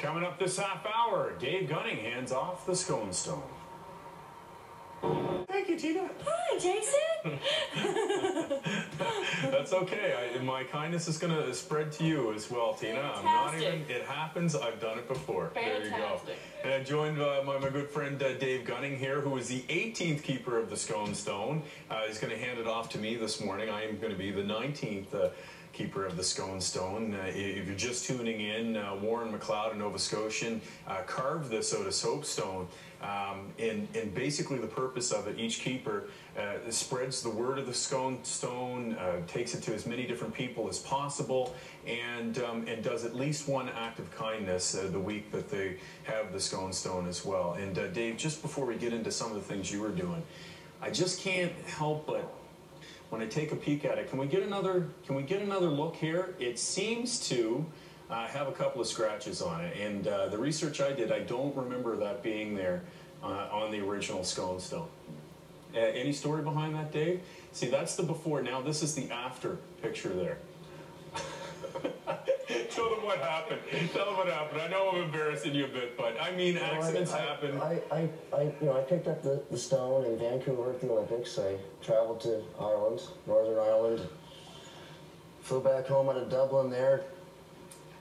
Coming up this half hour, Dave Gunning hands off the Sconestone. Thank you, Tina. Hi, Jason. That's okay. My kindness is going to spread to you as well, Tina. Fantastic. I'm not even, it happens. I've done it before. Fantastic. There you go. And I'm joined by my good friend Dave Gunning here, who is the 18th keeper of the Sconestone. He's going to hand it off to me this morning. I am going to be the 19th keeper of the Sconestone. If you're just tuning in, Warren McLeod, a Nova Scotian, carved this out of soapstone. And basically the purpose of it, each keeper spreads the word of the Sconestone, takes it to as many different people as possible, and does at least one act of kindness the week that they have the Sconestone as well. And Dave, just before we get into some of the things you were doing, I just can't help but, when I take a peek at it, can we get another look here? It seems to have a couple of scratches on it, and the research I did, I don't remember that being there on the original Sconestone. Any story behind that, Dave? See, that's the before. Now this is the after picture there. Tell them what happened. Tell them what happened. I know I'm embarrassing you a bit, but I mean, accidents happen. I picked up the stone in Vancouver at the Olympics. I traveled to Ireland, Northern Ireland, flew back home out of Dublin there,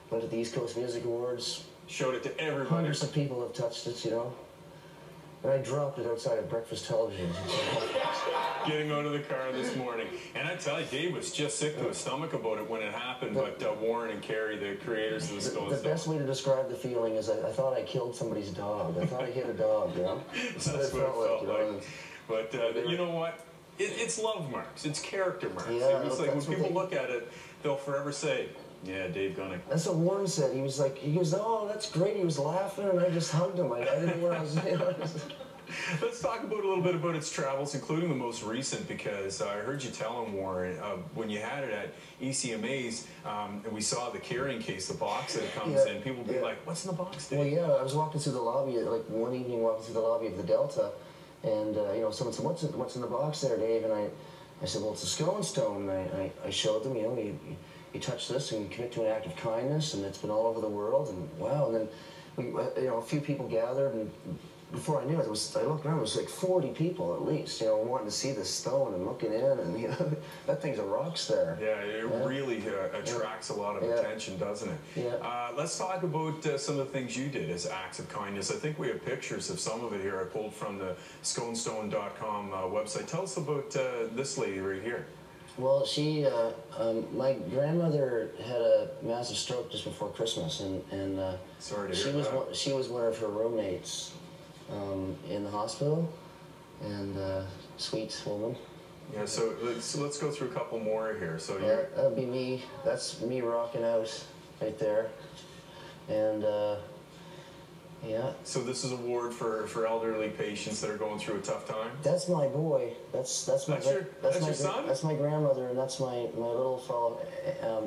went to the East Coast Music Awards. Showed it to everybody. Hundreds of people have touched it, you know. And I dropped it outside of breakfast television. Getting out of the car this morning. And I tell you, Dave was just sick to his stomach about it when it happened, but Warren and Carrie, the creators of the Sconestone. The best way to describe the feeling is I thought I killed somebody's dog. I thought I hit a dog, you know? That's what it felt like. But you know what? It's love marks. It's character marks. Yeah, it's like when people look at it, they'll forever say, yeah, Dave Gunning. That's what Warren said. He was like, oh, that's great. He was laughing, and I just hugged him. I didn't know where I was. Let's talk about a little bit about its travels, including the most recent, because I heard you tell him, Warren, when you had it at ECMA's, and we saw the carrying case, the box that it comes in, people would be like, what's in the box, Dave? Well, yeah, I was walking through the lobby, like one evening walking through the lobby of the Delta, and someone said, what's in the box there, Dave? And I said, well, it's a Sconestone. And I showed them, you touch this and you commit to an act of kindness, and it's been all over the world, and wow. And then a few people gathered, and before I knew it, I looked around, it was like 40 people at least, wanting to see this stone and looking in, and that thing's a rock star. Yeah, it really attracts a lot of attention, doesn't it? Yeah. Let's talk about some of the things you did as acts of kindness. I think we have pictures of some of it here. I pulled from the Sconestone.com website. Tell us about this lady right here. Well, my grandmother had a massive stroke just before Christmas, and sorry to hear that. She was one of her roommates in the hospital, and sweet woman. Yeah, so let's go through a couple more here. So that would be me. That's me rocking out right there, and yeah. So this is a ward for elderly patients that are going through a tough time. That's my boy. That's my your son? That's my grandmother, and that's my little fellow,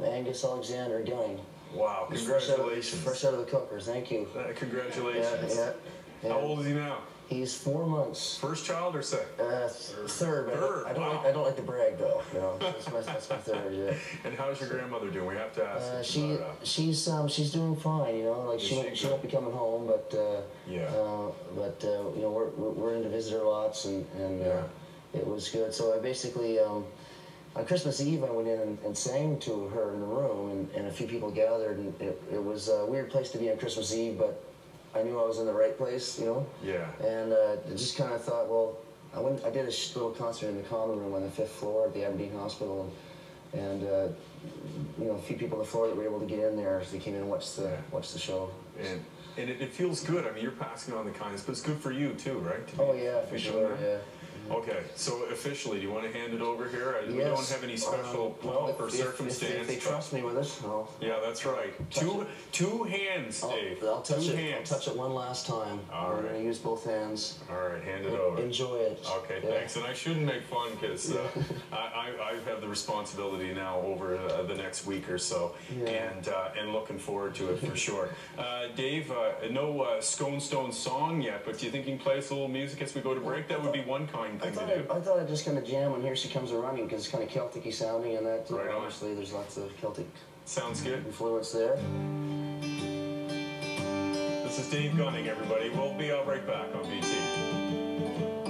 Angus Alexander Gunning. Wow! Congratulations. Fresh out of the cooker. Thank you. Congratulations. Yeah. How old is he now? He's 4 months. First child or second? Third. Third. I don't like to brag though. That's my third. Yeah. And how's your grandmother doing? We have to ask. She's doing fine. Like she won't be coming home, but we're in to visit her lots, and it was good. So I basically on Christmas Eve I went in and sang to her in the room, and a few people gathered, and it was a weird place to be on Christmas Eve, but I knew I was in the right place, Yeah. And I just kind of thought, well, I did a little concert in the common room on the 5th floor at the Aberdeen Hospital, and a few people on the floor that were able to get in there as they came in and watch the show. And it feels good. I mean, you're passing on the kindness, but it's good for you too, right? Oh yeah, for sure. Yeah. Okay, so officially, do you want to hand it over here? We don't have any special pomp or circumstance. If they trust me with it, yeah, that's right. Two hands, Dave. I'll touch it one last time. All right. I'm going to use both hands. All right, hand it over. Enjoy it. Okay, thanks. And I shouldn't make fun because I have the responsibility now over the next week or so, and looking forward to it for sure. Dave, no Sconestone song yet, but do you think you can play us a little music as we go to break? That would be one kind thing to do. I thought I'd just kind of jam on Here She Comes A-Running because it's kind of Celtic-y sounding, and that right obviously there's lots of Celtic sounds good influence there. This is Dave Gunning, everybody. We'll be right back on BT.